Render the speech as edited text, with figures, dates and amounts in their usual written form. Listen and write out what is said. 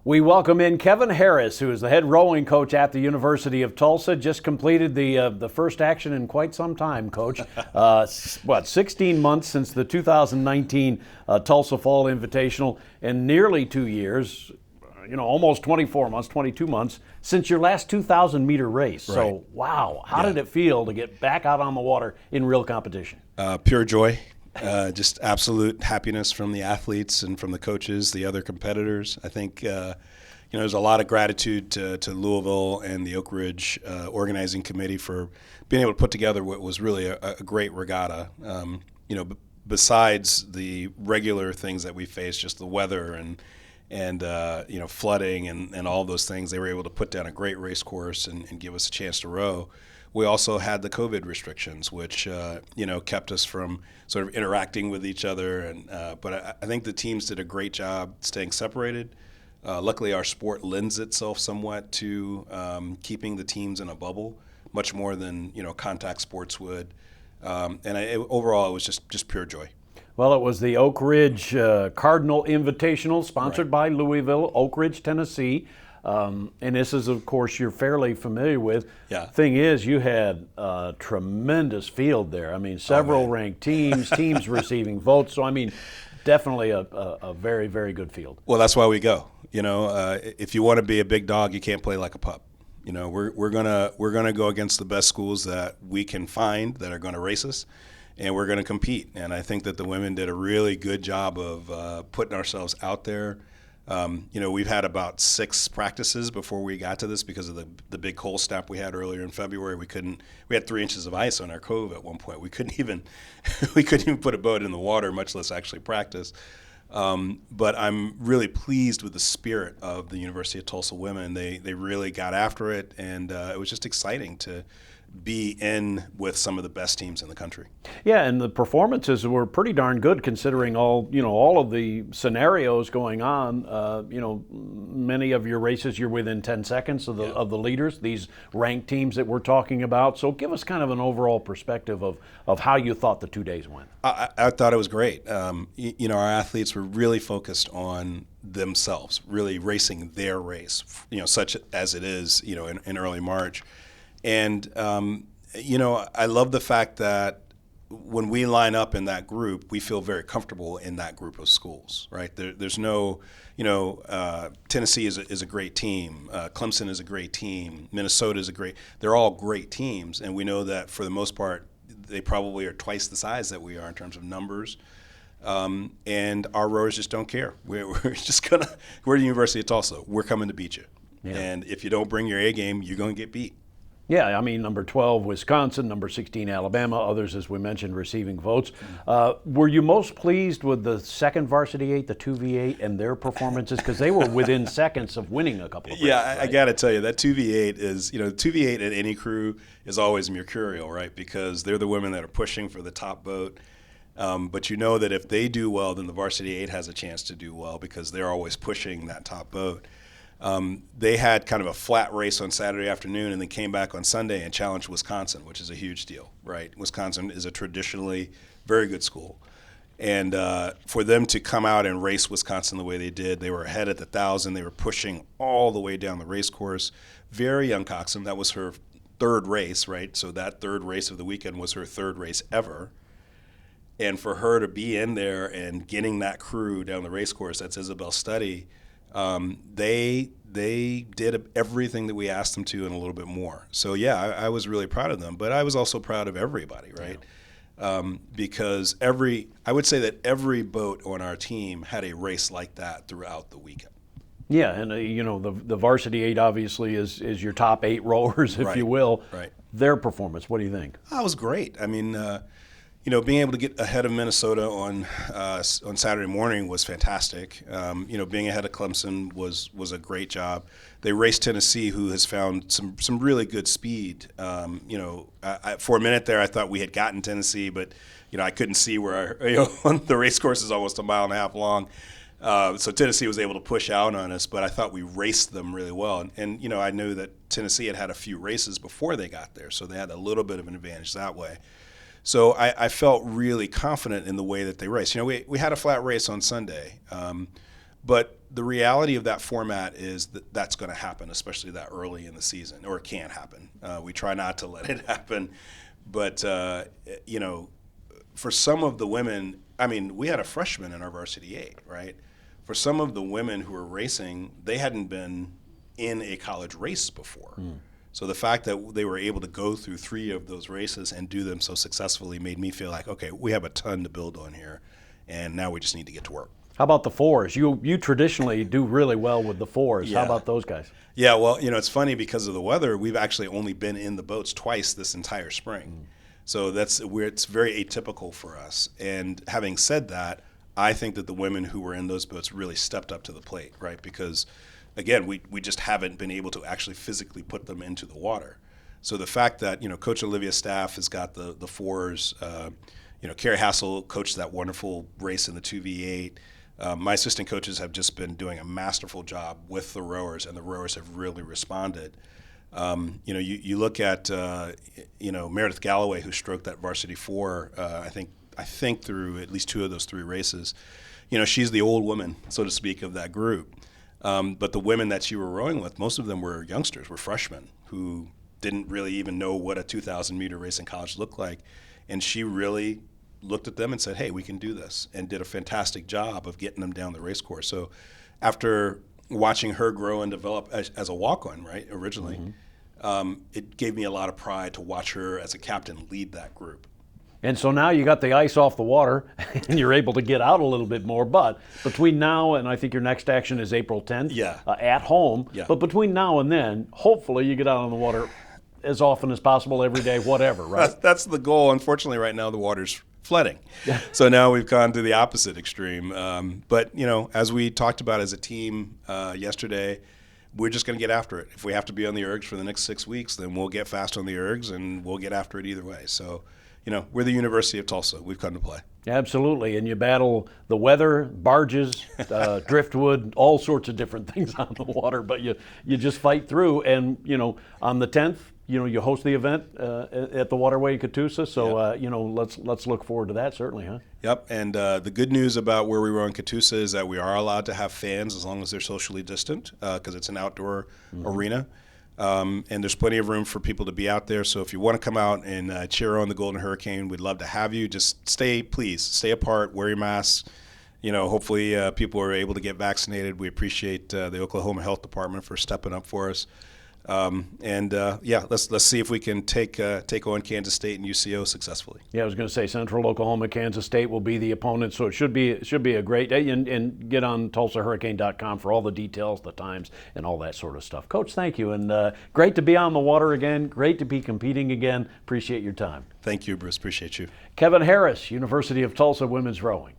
We welcome in Kevin Harris, who is the head rowing coach at the University of Tulsa. Just completed the first action in quite some time, Coach. 16 months since the 2019 Tulsa Fall Invitational, and nearly 2 years, almost 24 months, 22 months, since your last 2,000-meter race. Right. So, wow, how did it feel to get back out on the water in real competition? Pure joy. Just absolute happiness from the athletes and from the coaches, the other competitors. I think, there's a lot of gratitude to Louisville and the Oak Ridge organizing committee for being able to put together what was really a great regatta. Besides the regular things that we faced, just the weather and flooding and all those things, they were able to put down a great race course and give us a chance to row. We also had the COVID restrictions, which kept us from sort of interacting with each other. But I think the teams did a great job staying separated. Luckily, our sport lends itself somewhat to keeping the teams in a bubble, much more than contact sports would. Overall, it was just pure joy. Well, it was the Oak Ridge Cardinal Invitational, sponsored by Louisville, Oak Ridge, Tennessee. And this is, of course, you're fairly familiar with. Yeah. Thing is, you had a tremendous field there. I mean, several ranked teams receiving votes. So, I mean, definitely a very, very good field. Well, that's why we go. If you want to be a big dog, you can't play like a pup. We're gonna go against the best schools that we can find that are going to race us, and we're going to compete. And I think that the women did a really good job of putting ourselves out there. We've had about 6 practices before we got to this because of the big cold snap we had earlier in February. We had 3 inches of ice on our cove at one point. We couldn't even put a boat in the water, much less actually practice. But I'm really pleased with the spirit of the University of Tulsa women. They really got after it, and it was just exciting to be in with some of the best teams in the country. Yeah, and the performances were pretty darn good considering all of the scenarios going on. Many of your races you're within 10 seconds of the leaders, these ranked teams that we're talking about. So give us kind of an overall perspective of how you thought the 2 days went. I thought it was great. Our athletes were really focused on themselves, really racing their race, such as it is, in early March. And, I love the fact that when we line up in that group, we feel very comfortable in that group of schools, right? There's no, Tennessee is a great team. Clemson is a great team. Minnesota is they're all great teams. And we know that for the most part, they probably are twice the size that we are in terms of numbers. And our rowers just don't care. We're the University of Tulsa. We're coming to beat you. Yeah. And if you don't bring your A game, you're going to get beat. Yeah, I mean, number 12, Wisconsin, number 16, Alabama, others, as we mentioned, receiving votes. Were you most pleased with the second Varsity 8, the 2v8, and their performances? Because they were within seconds of winning a couple of races, right? I got to tell you, that 2v8 is, 2v8 at any crew is always mercurial, right? Because they're the women that are pushing for the top boat. But you know that if they do well, then the Varsity 8 has a chance to do well because they're always pushing that top boat. They had kind of a flat race on Saturday afternoon and then came back on Sunday and challenged Wisconsin, which is a huge deal, right? Wisconsin is a traditionally very good school. And for them to come out and race Wisconsin the way they did, they were ahead at the 1,000. They were pushing all the way down the race course. Very young coxswain. That was her 3rd race, right? So that 3rd race of the weekend was her 3rd race ever. And for her to be in there and getting that crew down the race course, that's Isabel Studdy. They did everything that we asked them to and a little bit more. So I was really proud of them, but I was also proud of everybody, right? Yeah. Because I would say that every boat on our team had a race like that throughout the weekend. Yeah, and the Varsity 8 obviously is your top 8 rowers, if you will. Right. Their performance, what do you think? It was great. I mean, being able to get ahead of Minnesota on Saturday morning was fantastic. Being ahead of Clemson was a great job. They raced Tennessee, who has found some really good speed. For a minute there, I thought we had gotten Tennessee, but I couldn't see where the race course is almost 1.5 miles long. So Tennessee was able to push out on us, but I thought we raced them really well. And I knew that Tennessee had a few races before they got there, so they had a little bit of an advantage that way. So I felt really confident in the way that they raced. We had a flat race on Sunday, but the reality of that format is that that's going to happen, especially that early in the season, or it can happen. We try not to let it happen, but for some of the women, I mean, we had a freshman in our Varsity 8, right? For some of the women who were racing, they hadn't been in a college race before. So the fact that they were able to go through 3 of those races and do them so successfully made me feel like, okay, we have a ton to build on here, and now we just need to get to work. How about the 4s? You traditionally do really well with the 4s. Yeah. How about those guys? Yeah, well, it's funny because of the weather. We've actually only been in the boats twice this entire spring. So it's very atypical for us. And having said that, I think that the women who were in those boats really stepped up to the plate, right? Because, again, we just haven't been able to actually physically put them into the water. So the fact that, Coach Olivia's staff has got the 4s, Carrie Hassel coached that wonderful race in the 2v8. My assistant coaches have just been doing a masterful job with the rowers, and the rowers have really responded. You look at Meredith Galloway, who stroked that Varsity 4. I think through at least 2 of those 3 races. She's the old woman, so to speak, of that group. But the women that you were rowing with, most of them were youngsters, were freshmen who didn't really even know what a 2,000-meter race in college looked like, and she really looked at them and said, hey, we can do this, and did a fantastic job of getting them down the race course. So after watching her grow and develop as a walk-on, right, originally, it gave me a lot of pride to watch her as a captain lead that group. And so now you got the ice off the water, and you're able to get out a little bit more. But between now and I think your next action is April 10th at home. Yeah. But between now and then, hopefully you get out on the water as often as possible, every day, whatever, right? That's the goal. Unfortunately, right now the water's flooding. So now we've gone to the opposite extreme. But, as we talked about as a team yesterday, we're just going to get after it. If we have to be on the ergs for the next 6 weeks, then we'll get fast on the ergs, and we'll get after it either way. So, we're the University of Tulsa. We've come to play. Absolutely. And you battle the weather, barges, driftwood, all sorts of different things on the water, but you just fight through. And, on the 10th, you host the event at the Waterway Catoosa. So, let's look forward to that, certainly, huh? Yep. And the good news about where we row in Catoosa is that we are allowed to have fans as long as they're socially distant, because it's an outdoor arena. And there's plenty of room for people to be out there. So if you want to come out and cheer on the Golden Hurricane, we'd love to have you. Just stay apart, wear your masks. Hopefully people are able to get vaccinated. We appreciate the Oklahoma Health Department for stepping up for us. Let's see if we can take on Kansas State and UCO successfully. Yeah, I was going to say Central Oklahoma, Kansas State will be the opponent, so it should be a great day. And get on TulsaHurricane.com for all the details, the times, and all that sort of stuff. Coach, thank you, and great to be on the water again. Great to be competing again. Appreciate your time. Thank you, Bruce. Appreciate you. Kevin Harris, University of Tulsa women's rowing.